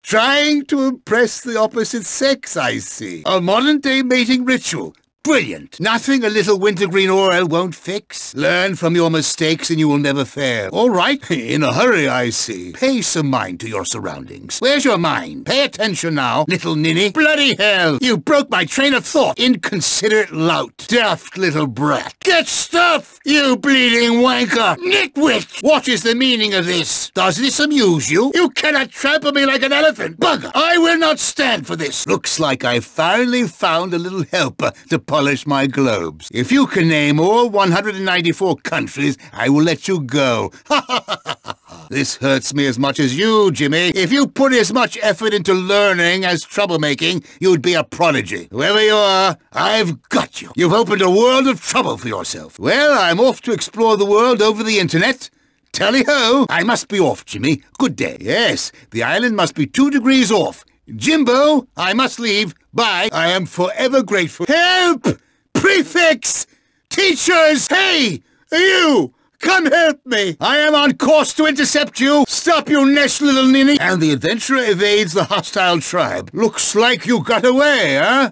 Trying to impress the opposite sex, I see. A modern-day mating ritual. Brilliant. Nothing a little wintergreen oil won't fix. Learn from your mistakes and you will never fail. All right, in a hurry, I see. Pay some mind to your surroundings. Where's your mind? Pay attention now, little ninny. Bloody hell! You broke my train of thought. Inconsiderate lout. Daft little brat. Get stuff, you bleeding wanker. Nitwit! What is the meaning of this? Does this amuse you? You cannot trample me like an elephant. Bugger! I will not stand for this. Looks like I finally found a little helper to polish my globes. If you can name all 194 countries, I will let you go. This hurts me as much as you, Jimmy. If you put as much effort into learning as troublemaking, you'd be a prodigy. Whoever you are, I've got you. You've opened a world of trouble for yourself. Well, I'm off to explore the world over the internet. Tally-ho! I must be off, Jimmy. Good day. Yes, the island must be 2 degrees off. Jimbo, I must leave. Bye. I am forever grateful. Help! Prefects! Teachers! Hey! You! Come help me! I am on course to intercept you! Stop, you nesh, little ninny! And the adventurer evades the hostile tribe. Looks like you got away, huh?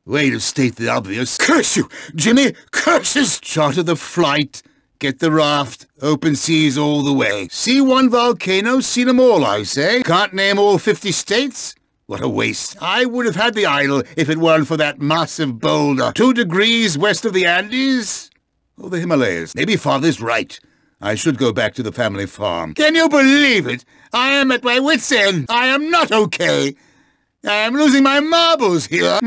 Way to state the obvious. Curse you, Jimmy! Curses! Charter the flight. Get the raft. Open seas all the way. See one volcano, seen 'em all, I say. Can't name all 50 states? What a waste. I would have had the idol if it weren't for that massive boulder. 2 degrees west of the Andes? Oh, the Himalayas. Maybe Father's right. I should go back to the family farm. Can you believe it? I am at my wit's end. I am not okay. I am losing my marbles here.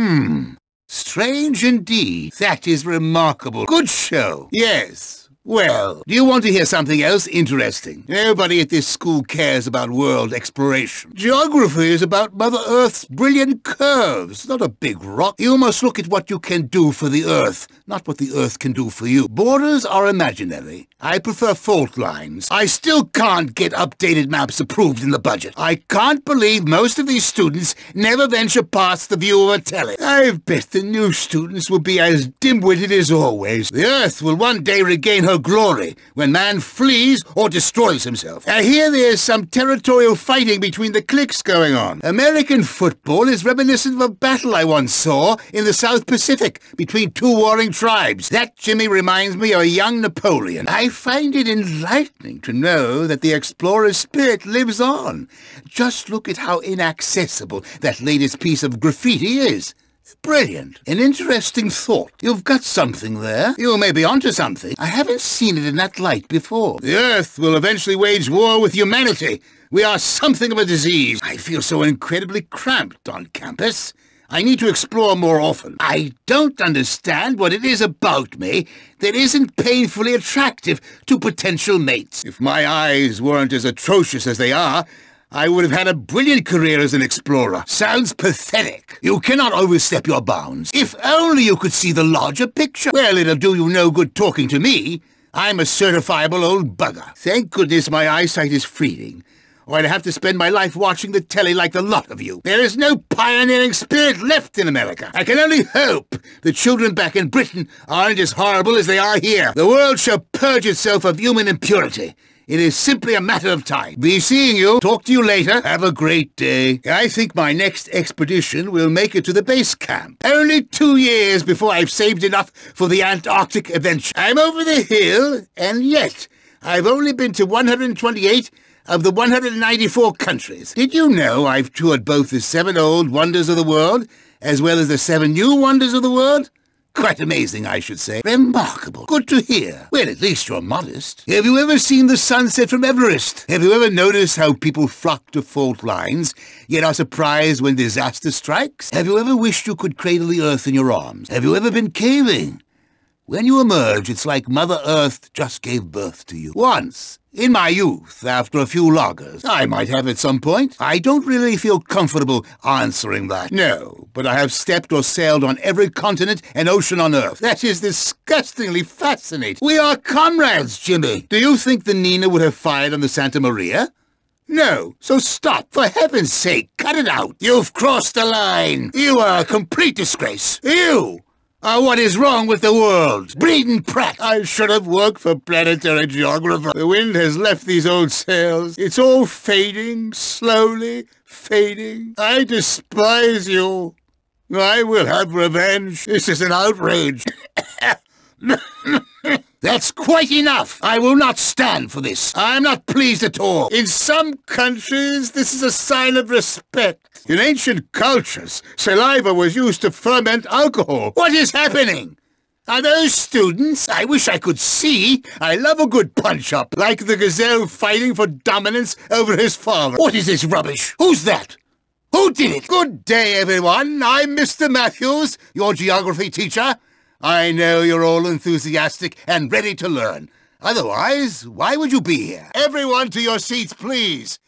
Strange indeed. That is remarkable. Good show. Yes. Well, do you want to hear something else interesting? Nobody at this school cares about world exploration. Geography is about Mother Earth's brilliant curves, not a big rock. You must look at what you can do for the Earth, not what the Earth can do for you. Borders are imaginary. I prefer fault lines. I still can't get updated maps approved in the budget. I can't believe most of these students never venture past the view of a telly. I bet the new students will be as dim-witted as always. The Earth will one day regain her glory when man flees or destroys himself. I hear there's some territorial fighting between the cliques going on. American football is reminiscent of a battle I once saw in the South Pacific between 2 warring tribes. That, Jimmy, reminds me of a young Napoleon. I find it enlightening to know that the explorer's spirit lives on. Just look at how inaccessible that latest piece of graffiti is. Brilliant. An interesting thought. You've got something there. You may be onto something. I haven't seen it in that light before. The Earth will eventually wage war with humanity. We are something of a disease. I feel so incredibly cramped on campus. I need to explore more often. I don't understand what it is about me that isn't painfully attractive to potential mates. If my eyes weren't as atrocious as they are, I would have had a brilliant career as an explorer. Sounds pathetic. You cannot overstep your bounds. If only you could see the larger picture. Well, it'll do you no good talking to me. I'm a certifiable old bugger. Thank goodness my eyesight is fleeting, or I'd have to spend my life watching the telly like the lot of you. There is no pioneering spirit left in America. I can only hope the children back in Britain aren't as horrible as they are here. The world shall purge itself of human impurity. It is simply a matter of time. Be seeing you. Talk to you later. Have a great day. I think my next expedition will make it to the base camp. Only 2 years before I've saved enough for the Antarctic adventure. I'm over the hill, and yet I've only been to 128 of the 194 countries. Did you know I've toured both the 7 old wonders of the world as well as the 7 new wonders of the world? Quite amazing, I should say. Remarkable. Good to hear. Well, at least you're modest. Have you ever seen the sunset from Everest? Have you ever noticed how people flock to fault lines, yet are surprised when disaster strikes? Have you ever wished you could cradle the earth in your arms? Have you ever been caving? When you emerge, it's like Mother Earth just gave birth to you. Once, in my youth, after a few lagers. I might have at some point. I don't really feel comfortable answering that. No, but I have stepped or sailed on every continent and ocean on Earth. That is disgustingly fascinating. We are comrades, Jimmy. Do you think the Nina would have fired on the Santa Maria? No, so stop. For heaven's sake, cut it out. You've crossed the line. You are a complete disgrace. You! What is wrong with the world? Breeden Pratt! I should have worked for planetary geographer. The wind has left these old sails. It's all fading, slowly fading. I despise you. I will have revenge. This is an outrage. That's quite enough. I will not stand for this. I am not pleased at all. In some countries, this is a sign of respect. In ancient cultures, saliva was used to ferment alcohol. What is happening? Are those students? I wish I could see. I love a good punch-up, like the gazelle fighting for dominance over his father. What is this rubbish? Who's that? Who did it? Good day, everyone. I'm Mr. Matthews, your geography teacher. I know you're all enthusiastic and ready to learn. Otherwise, why would you be here? Everyone to your seats, please.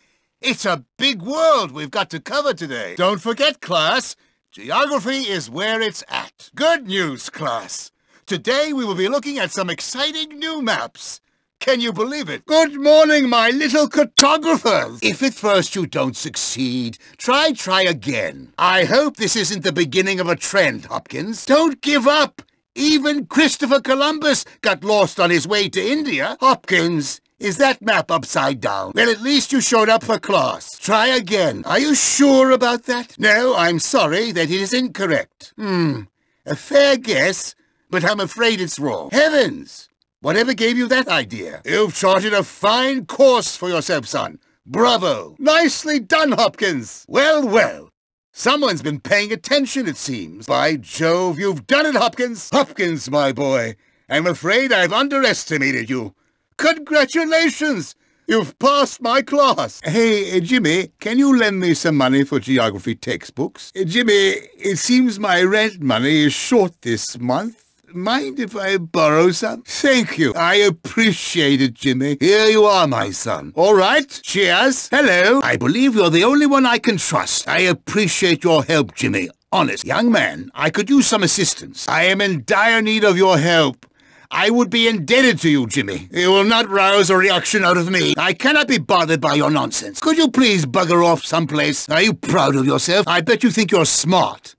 It's a big world we've got to cover today. Don't forget, class, geography is where it's at. Good news, class. Today we will be looking at some exciting new maps. Can you believe it? Good morning, my little cartographers. If at first you don't succeed, try again. I hope this isn't the beginning of a trend, Hopkins. Don't give up. Even Christopher Columbus got lost on his way to India. Hopkins, is that map upside down? Well, at least you showed up for class. Try again. Are you sure about that? No, I'm sorry that it is incorrect. A fair guess, but I'm afraid it's wrong. Heavens! Whatever gave you that idea? You've charted a fine course for yourself, son. Bravo! Nicely done, Hopkins. Well, well. Someone's been paying attention, it seems. By Jove, you've done it, Hopkins. Hopkins, my boy. I'm afraid I've underestimated you. Congratulations! You've passed my class. Hey, Jimmy, can you lend me some money for geography textbooks? Jimmy, it seems my rent money is short this month. Mind if I borrow some? Thank you. I appreciate it, Jimmy. Here you are, my son. All right. Cheers. Hello. I believe you're the only one I can trust. I appreciate your help, Jimmy. Honest. Young man, I could use some assistance. I am in dire need of your help. I would be indebted to you, Jimmy. You will not rouse a reaction out of me. I cannot be bothered by your nonsense. Could you please bugger off someplace? Are you proud of yourself? I bet you think you're smart.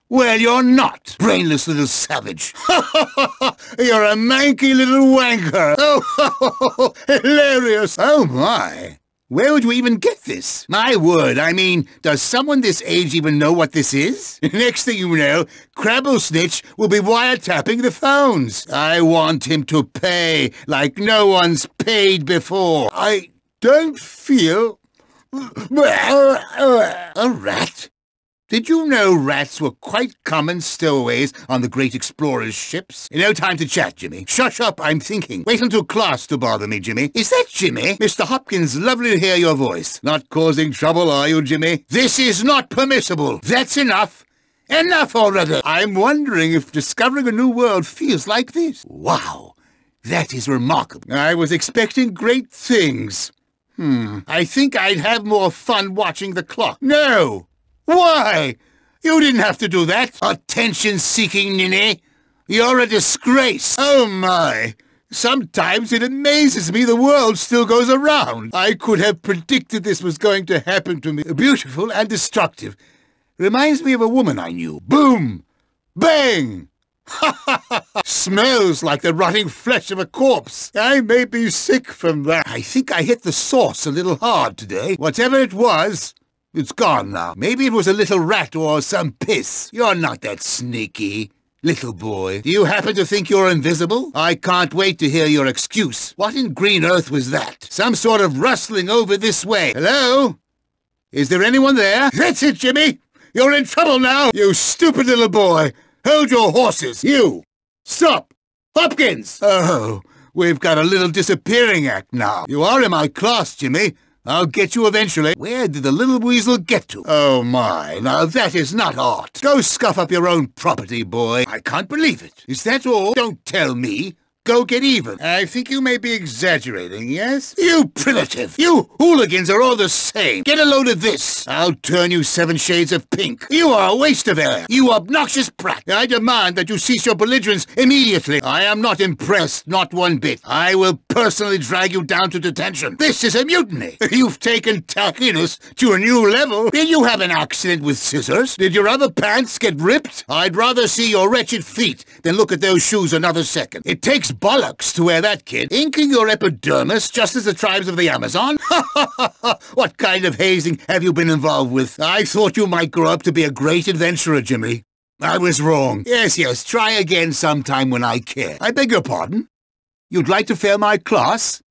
Well, you're not, brainless little savage. You're a manky little wanker. Oh, hilarious. Oh, my. Where would you even get this? My word, I mean, does someone this age even know what this is? Next thing you know, Crabblesnitch will be wiretapping the phones. I want him to pay like no one's paid before. I don't feel... A rat? Did you know rats were quite common stowaways on the great explorers' ships? No time to chat, Jimmy. Shush up, I'm thinking. Wait until class to bother me, Jimmy. Is that Jimmy? Mr. Hopkins, lovely to hear your voice. Not causing trouble, are you, Jimmy? This is not permissible. That's enough. Enough already. I'm wondering if discovering a new world feels like this. Wow, that is remarkable. I was expecting great things. I think I'd have more fun watching the clock. No! Why? You didn't have to do that. Attention-seeking ninny. You're a disgrace. Oh, my. Sometimes it amazes me the world still goes around. I could have predicted this was going to happen to me. Beautiful and destructive. Reminds me of a woman I knew. Boom! Bang! Ha ha ha! Smells like the rotting flesh of a corpse. I may be sick from that. I think I hit the sauce a little hard today. Whatever it was... It's gone now. Maybe it was a little rat or some piss. You're not that sneaky, little boy. Do you happen to think you're invisible? I can't wait to hear your excuse. What in green earth was that? Some sort of rustling over this way. Hello? Is there anyone there? That's it, Jimmy. You're in trouble now. You stupid little boy. Hold your horses. You. Stop. Hopkins. Oh, we've got a little disappearing act now. You are in my class, Jimmy. I'll get you eventually. Where did the little weasel get to? Oh, my. Now, that is not art. Go scuff up your own property, boy. I can't believe it. Is that all? Don't tell me. Go get even. I think you may be exaggerating, yes? You primitive! You hooligans are all the same! Get a load of this! I'll turn you 7 shades of pink. You are a waste of air! You obnoxious brat! I demand that you cease your belligerence immediately. I am not impressed, not one bit. I will personally drag you down to detention. This is a mutiny. You've taken tackiness to a new level. Did you have an accident with scissors? Did your other pants get ripped? I'd rather see your wretched feet than look at those shoes another second. It takes bollocks to wear that, kid. Inking your epidermis just as the tribes of the Amazon? What kind of hazing have you been involved with? I thought you might grow up to be a great adventurer, Jimmy. I was wrong. Yes, try again sometime when I care. I beg your pardon? You'd like to fail my class?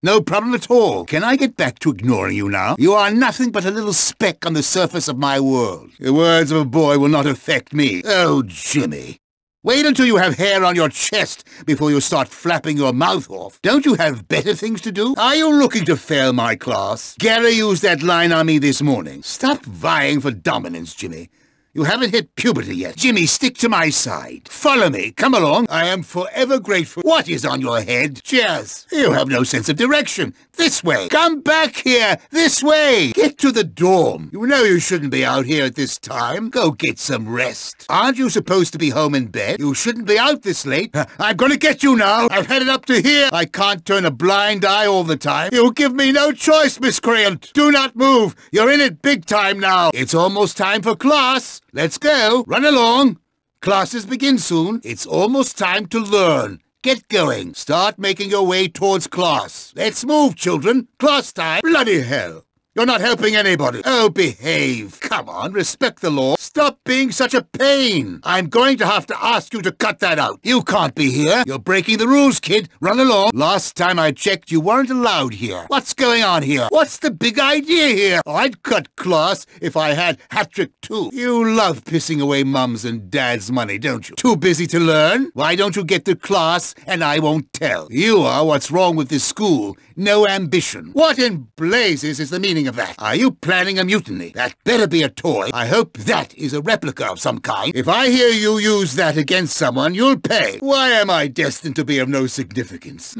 No problem at all. Can I get back to ignoring you now? You are nothing but a little speck on the surface of my world. The words of a boy will not affect me. Oh, Jimmy. Wait until you have hair on your chest before you start flapping your mouth off. Don't you have better things to do? Are you looking to fail my class? Gary used that line on me this morning. Stop vying for dominance, Jimmy. You haven't hit puberty yet. Jimmy, stick to my side. Follow me. Come along. I am forever grateful. What is on your head? Cheers. You have no sense of direction. This way. Come back here. This way. Get to the dorm. You know you shouldn't be out here at this time. Go get some rest. Aren't you supposed to be home in bed? You shouldn't be out this late. I'm gonna get you now. I've had it up to here. I can't turn a blind eye all the time. You give me no choice, miscreant. Do not move. You're in it big time now. It's almost time for class. Let's go. Run along. Classes begin soon. It's almost time to learn. Get going. Start making your way towards class. Let's move, children. Class time. Bloody hell. You're not helping anybody. Oh, behave. Come on, respect the law. Stop being such a pain. I'm going to have to ask you to cut that out. You can't be here. You're breaking the rules, kid. Run along. Last time I checked, you weren't allowed here. What's going on here? What's the big idea here? Oh, I'd cut class if I had hat-trick too. You love pissing away mum's and dad's money, don't you? Too busy to learn? Why don't you get to class and I won't tell? You are what's wrong with this school. No ambition. What in blazes is the meaning of that? Are you planning a mutiny? That better be a toy. I hope that is a replica of some kind. If I hear you use that against someone, you'll pay. Why am I destined to be of no significance?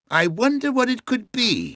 I wonder what it could be.